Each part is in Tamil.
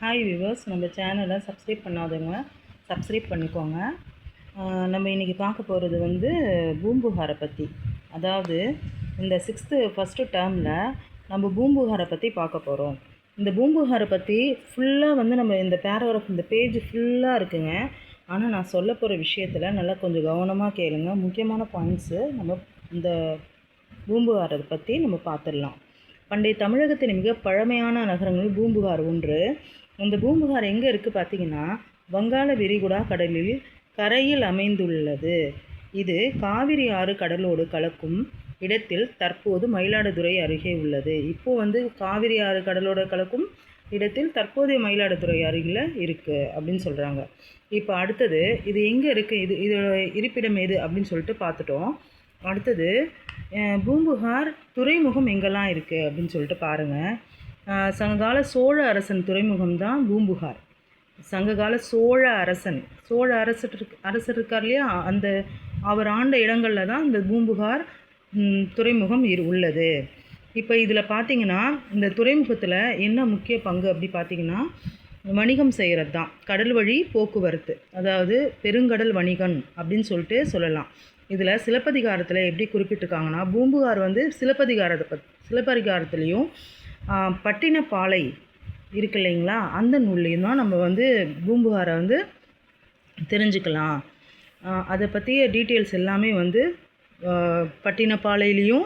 ஹாய் வியூவர்ஸ், நம்ம சேனலை சப்ஸ்கிரைப் பண்ணாதவங்க சப்ஸ்கிரைப் பண்ணிக்கோங்க. நம்ம இன்றைக்கி பார்க்க போகிறது வந்து பூம்புகாரை பற்றி. அதாவது இந்த ஃபஸ்ட்டு டேர்மில் நம்ம பூம்புகாரை பற்றி பார்க்க போகிறோம். இந்த பூம்புகாரை பற்றி ஃபுல்லாக வந்து நம்ம இந்த பேராகிராஃப் இந்த பேஜ் ஃபுல்லாக இருக்குங்க. ஆனால் நான் சொல்ல போகிற விஷயத்தில் நல்லா கொஞ்சம் கவனமாக கேளுங்க. முக்கியமான பாயிண்ட்ஸு நம்ம இந்த பூம்புகாரை பற்றி நம்ம பார்த்துடலாம். பண்டைய தமிழகத்தின் மிக பழமையான நகரங்கள் பூம்புகார் ஒன்று. இந்த பூம்புகார் எங்கே இருக்குது பார்த்தீங்கன்னா, வங்காள விரிகுடா கடலில் கரையில் அமைந்துள்ளது. இது காவிரி ஆறு கடலோடு கலக்கும் இடத்தில் தற்போது மயிலாடுதுறை அருகே உள்ளது. இப்போது வந்து காவிரி ஆறு கடலோடு கலக்கும் இடத்தில் தற்போதைய மயிலாடுதுறை அருகில் இருக்குது அப்படின்னு சொல்கிறாங்க. இப்போ அடுத்தது இது எங்கே இருக்குது, இதோட இருப்பிடம் எது அப்படின்னு சொல்லிட்டு பார்த்துட்டோம். அடுத்தது பூம்புகார் துறைமுகம் எங்கெல்லாம் இருக்குது அப்படின்னு சொல்லிட்டு பாருங்கள். சங்ககால சோழ அரசன் துறைமுகம் தான் பூம்புகார். சங்ககால சோழ அரசர் இருக்கார் இல்லையா, அவர் ஆண்ட இடங்களில் தான் இந்த பூம்புகார் துறைமுகம் உள்ளது. இப்போ இதில் பார்த்தீங்கன்னா இந்த துறைமுகத்தில் என்ன முக்கிய பங்கு அப்படி பார்த்தீங்கன்னா, வணிகம் செய்கிறது தான். கடல் வழி போக்குவரத்து, அதாவது பெருங்கடல் வணிகன் அப்படின்னு சொல்லிட்டு சொல்லலாம். இதில் சிலப்பதிகாரத்தில் எப்படி குறிப்பிட்டிருக்காங்கன்னா, பூம்புகார் வந்து சிலப்பதிகாரத்துலேயும் பட்டினப்பாலை இருக்கு இல்லைங்களா, அந்த நூல்லையும் தான் நம்ம வந்து பூம்புகாரை வந்து தெரிஞ்சுக்கலாம். அதை பற்றிய டீட்டெயில்ஸ் எல்லாமே வந்து பட்டினப்பாலையிலையும்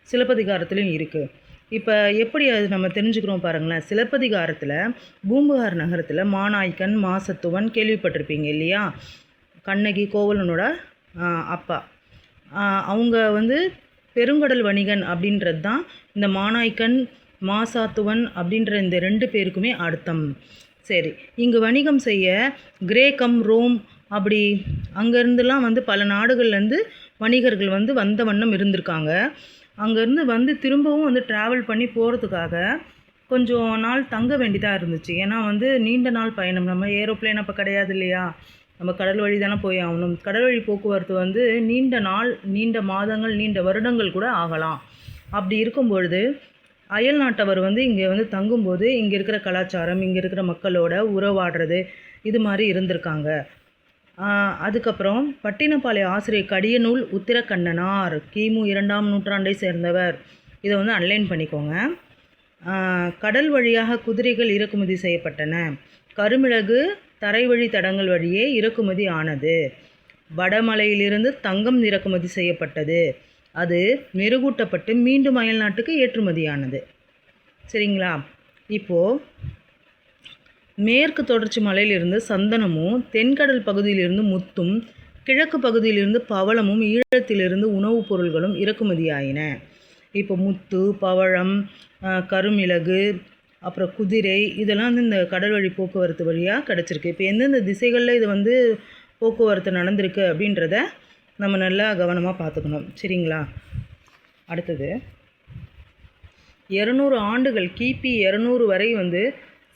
சிலப்பதிகாரத்துலேயும் இருக்குது. இப்போ எப்படி அது நம்ம தெரிஞ்சுக்கிறோம் பாருங்களேன். சிலப்பதிகாரத்தில் பூம்புகார் நகரத்தில் மாநாய்க்கன் மாசத்துவன் கேள்விப்பட்டிருப்பீங்க இல்லையா, கண்ணகி கோவலனோட அப்பா. அவங்க வந்து பெருங்கடல் வணிகன் அப்படின்றது தான் இந்த மாநாய்க்கன் மாசாத்துவன் அப்படின்ற இந்த 2 பேருக்குமே அர்த்தம். சரி, இங்கு வணிகம் செய்ய கிரேக்கம் ரோம் அப்படி அங்கேருந்துலாம் வந்து பல நாடுகள்லேருந்து வணிகர்கள் வந்து வந்த வண்ணம் இருந்திருக்காங்க. அங்கேருந்து வந்து திரும்பவும் வந்து ட்ராவல் பண்ணி போகிறதுக்காக கொஞ்சம் நாள் தங்க வேண்டியதாக இருந்துச்சு. ஏன்னா வந்து நீண்ட நாள் பயணம், நம்ம ஏரோப்ளேன் அப்போ கிடையாது இல்லையா, நம்ம கடல் வழி தானே போய் ஆகணும். கடல் வழி போக்குவரத்து வந்து நீண்ட நாள், நீண்ட மாதங்கள், நீண்ட வருடங்கள் கூட ஆகலாம். அப்படி இருக்கும்பொழுது அயல் நாட்டவர் வந்து இங்கே வந்து தங்கும்போது இங்கே இருக்கிற கலாச்சாரம், இங்கே இருக்கிற மக்களோட உறவாடுறது, இது மாதிரி இருந்திருக்காங்க. அதுக்கப்புறம் பட்டினப்பாலை ஆசிரியர் கடியநூல் உத்திரக்கண்ணனார் கிமு 2ஆம் நூற்றாண்டை சேர்ந்தவர். இதை வந்து அன்லைன் பண்ணிக்கோங்க. கடல் வழியாக குதிரைகள் இறக்குமதி செய்யப்பட்டன. கருமிளகு தரை வழி தடங்கள் வழியே இறக்குமதி ஆனது. வடமலையிலிருந்து தங்கம் இறக்குமதி செய்யப்பட்டது. அது மெருகூட்டப்பட்டு மீண்டும் அயல் நாட்டுக்கு ஏற்றுமதியானது. சரிங்களா. இப்போது மேற்கு தொடர்ச்சி மலையிலிருந்து சந்தனமும், தென்கடல் பகுதியிலிருந்து முத்தும், கிழக்கு பகுதியிலிருந்து பவளமும், ஈழத்திலிருந்து உணவுப் பொருள்களும் இறக்குமதியாயின. இப்போ முத்து, பவழம், கருமிளகு, அப்புறம் குதிரை, இதெல்லாம் வந்து இந்த கடல் வழி போக்குவரத்து வழியாக கிடச்சிருக்கு. இப்போ எந்தெந்த திசைகளில் இது வந்து போக்குவரத்து நடந்திருக்கு அப்படின்றத நம்ம நல்லா கவனமாக பார்த்துக்கணும். சரிங்களா. அடுத்தது 200 ஆண்டுகள் கிபி 200 வரை வந்து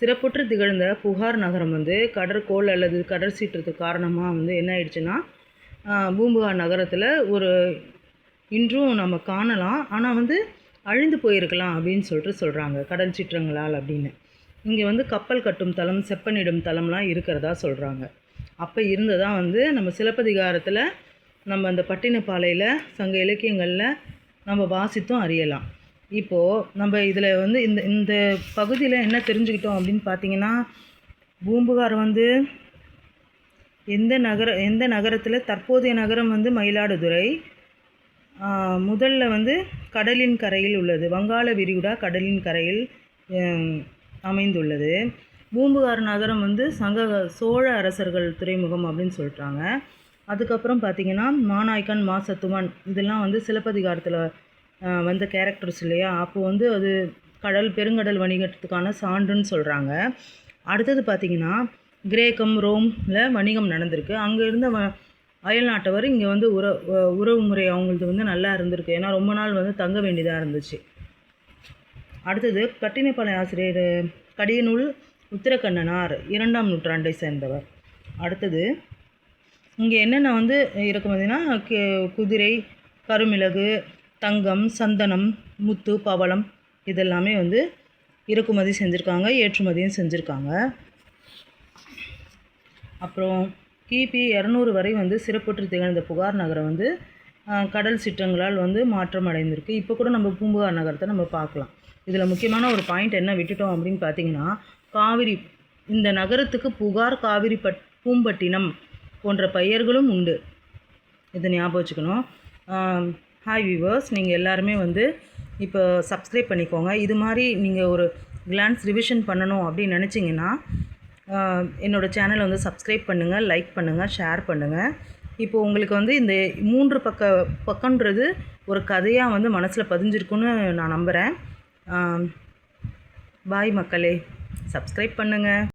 சிறப்புற்று திகழ்ந்த புகார் நகரம் வந்து கடற்கோள் அல்லது கடல் சீற்றத்துக்கு காரணமாக வந்து என்ன ஆயிடுச்சுன்னா, பூம்புகார் நகரத்தில் இன்றும் நம்ம காணலாம், ஆனால் வந்து அழிந்து போயிருக்கலாம் அப்படின்னு சொல்கிறாங்க, கடல் சீற்றங்களால் அப்படின்னு. இங்கே வந்து கப்பல் கட்டும் தளம், செப்பனிடும் தளம்லாம் இருக்கிறதா சொல்கிறாங்க. அப்போ இருந்ததான் வந்து நம்ம சிலப்பதிகாரத்தில் நம்ம அந்த பட்டினப்பாலையில் சங்க இலக்கியங்களில் நம்ம வாசித்தும் அறியலாம். இப்போது நம்ம இதில் வந்து இந்த பகுதியில் என்ன தெரிஞ்சுக்கிட்டோம் அப்படின்னு பார்த்தீங்கன்னா, பூம்புகார் வந்து எந்த நகரத்தில், தற்போதைய நகரம் வந்து மயிலாடுதுறை. முதல்ல வந்து கடலின் கரையில் உள்ளது, வங்காள விரிகுடா கடலின் கரையில் அமைந்துள்ளது. பூம்புகார் நகரம் வந்து சோழ அரசர்கள் துறைமுகம் அப்படின்னு சொல்லிட்டாங்க. அதுக்கப்புறம் பார்த்திங்கன்னா மாநாய்க்கன் மாசத்துவன் இதெல்லாம் வந்து சிலப்பதிகாரத்தில் வந்த கேரக்டர்ஸ் இல்லையா, அப்போது வந்து அது பெருங்கடல் வணிகத்துக்கான சான்றுன்னு சொல்கிறாங்க. அடுத்தது பார்த்திங்கன்னா கிரேக்கம் ரோமில் வணிகம் நடந்திருக்கு. அங்கே இருந்த அயல் நாட்டவர் இங்கே வந்து உறவு முறை அவங்களது வந்து நல்லா இருந்திருக்கு. ஏன்னா ரொம்ப நாள் வந்து தங்க வேண்டியதாக இருந்துச்சு. அடுத்தது பட்டினப்பாலை ஆசிரியர் கடியநூல் உத்திரக்கண்ணனார் 2ஆம் நூற்றாண்டை சேர்ந்தவர். அடுத்தது இங்கே என்னென்ன வந்து இறக்குமதினா குதிரை, கருமிளகு, தங்கம், சந்தனம், முத்து, பவளம் இதெல்லாமே வந்து இறக்குமதி செஞ்சுருக்காங்க, ஏற்றுமதியும் செஞ்சுருக்காங்க. அப்புறம் கிபி 200 வரை வந்து சிறப்புற்று திகழ்ந்த புகார் நகரம் வந்து கடல் சீற்றங்களால் வந்து மாற்றம் அடைந்திருக்கு. இப்போ கூட நம்ம பூம்புகார் நகரத்தை நம்ம பார்க்கலாம். இதில் முக்கியமான ஒரு பாயிண்ட் என்ன விட்டுட்டோம் அப்படின்னு பார்த்தீங்கன்னா, காவிரி, இந்த நகரத்துக்கு புகார், காவிரி பூம்பட்டினம் போன்ற பெயர்களும் உண்டு. இதை ஞாபகம் வச்சுக்கணும். ஹாய் வியூவர்ஸ், நீங்கள் எல்லாருமே வந்து இப்போ சப்ஸ்கிரைப் பண்ணிக்கோங்க. இது மாதிரி நீங்கள் ஒரு கிளான்ஸ் ரிவிஷன் பண்ணணும் அப்படின்னு நினச்சிங்கன்னா என்னோடய சேனலை வந்து சப்ஸ்கிரைப் பண்ணுங்கள், லைக் பண்ணுங்கள், ஷேர் பண்ணுங்கள். இப்போ உங்களுக்கு வந்து இந்த 3 பக்கம்ன்றது ஒரு கதையாக வந்து மனசில் பதிஞ்சிருக்குன்னு நான் நம்புகிறேன். பாய் மக்களே, சப்ஸ்கிரைப் பண்ணுங்கள்.